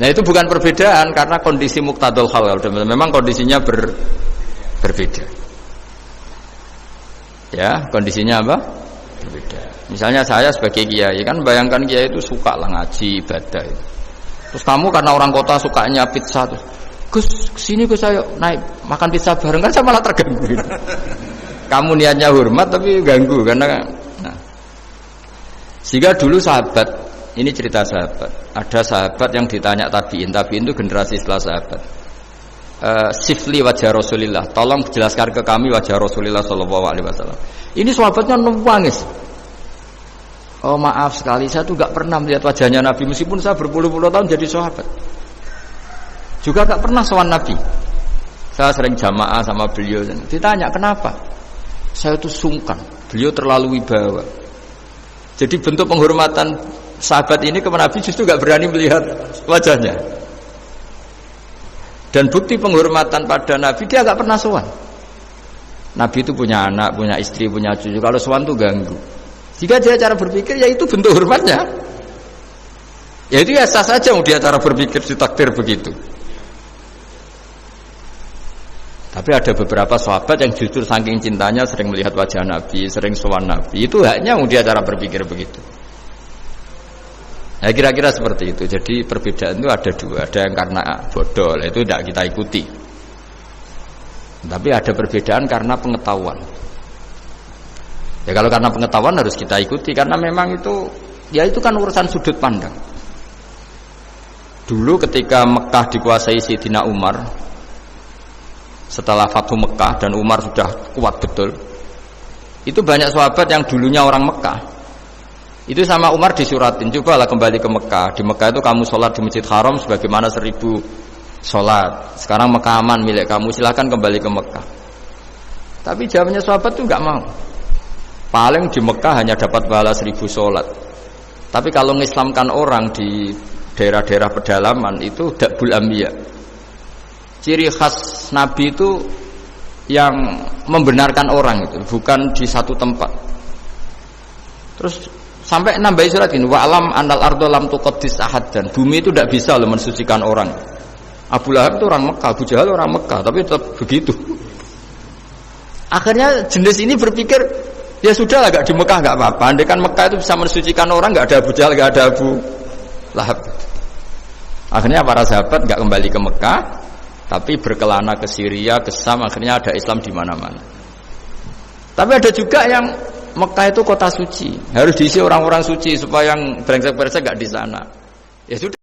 Nah itu bukan perbedaan karena kondisi muqtadul hal. Memang kondisinya berbeda. Ya kondisinya apa? Berbeda. Misalnya saya sebagai kiai kan bayangkan kiai itu suka lah ngaji ibadah. Terus kamu karena orang kota sukanya pizza tuh. Gus, kesini Gus ayo naik makan pizza bareng kan saya malah terganggu. Kamu niatnya hormat tapi ganggu karena nah. Sehingga dulu sahabat, ini cerita sahabat. Ada sahabat yang ditanya tabiin itu generasi setelah sahabat. Sifli wajah Rasulillah, tolong jelaskan ke kami wajah Rasulillah sallallahu alaihi wasallam. Ini sahabatnya nangis. Oh maaf sekali, saya tuh gak pernah melihat wajahnya Nabi meskipun saya berpuluh-puluh tahun jadi sahabat. Juga gak pernah sowan Nabi. Saya sering jamaah sama beliau. Ditanya kenapa? Saya itu sungkan. Beliau terlalu wibawa. Jadi bentuk penghormatan sahabat ini kepada Nabi justru gak berani melihat wajahnya. Dan bukti penghormatan pada Nabi dia gak pernah sowan. Nabi itu punya anak, punya istri, punya cucu. Kalau sowan itu ganggu. Jika dia cara berpikir ya itu bentuk hormatnya. Ya itu ya sah saja dia cara berpikir ditakdir begitu. Tapi ada beberapa sahabat yang justru saking cintanya sering melihat wajah Nabi, sering sowan Nabi. Itu haknya dia cara berpikir begitu. Nah kira-kira seperti itu. Jadi perbedaan itu ada dua. Ada yang karena bodoh, itu tidak kita ikuti. Tapi ada perbedaan karena pengetahuan. Ya kalau karena pengetahuan harus kita ikuti karena memang itu ya itu kan urusan sudut pandang. Dulu ketika Mekah dikuasai Sayyidina Umar, setelah Fathu Mekah dan Umar sudah kuat betul, itu banyak sahabat yang dulunya orang Mekah. Itu sama Umar disuratin, cobalah kembali ke Mekah. Di Mekah itu kamu sholat di Masjid Haram sebagaimana 1000 sholat. Sekarang Mekah aman milik kamu, silahkan kembali ke Mekah. Tapi jawabnya sahabat itu nggak mau. Paling di Mekah hanya dapat pahala 1000 sholat. Tapi kalau mengislamkan orang di daerah-daerah pedalaman itu dakbul ambiya. Ciri khas Nabi itu yang membenarkan orang itu, bukan di satu tempat. Terus sampai nambahi surat ini, wa alam anal ardo lam tuqaddis ahad, dan bumi itu tidak bisa loh mensucikan orang. Abu Lahab itu orang Mekah, Abu Jahal orang Mekah, tapi tetap begitu. Akhirnya jenis ini berpikir, ya sudah lah, gak di Mekah gak apa-apa. Andai kan Mekah itu bisa mensucikan orang, gak ada Abu Jahal, gak ada Abu Lahab. Akhirnya para sahabat gak kembali ke Mekah, tapi berkelana ke Syria, ke Syam. Akhirnya ada Islam di mana-mana. Tapi ada juga yang Mekah itu kota suci, harus diisi orang-orang suci supaya yang brengsek-brengsek gak di sana. Ya sudah.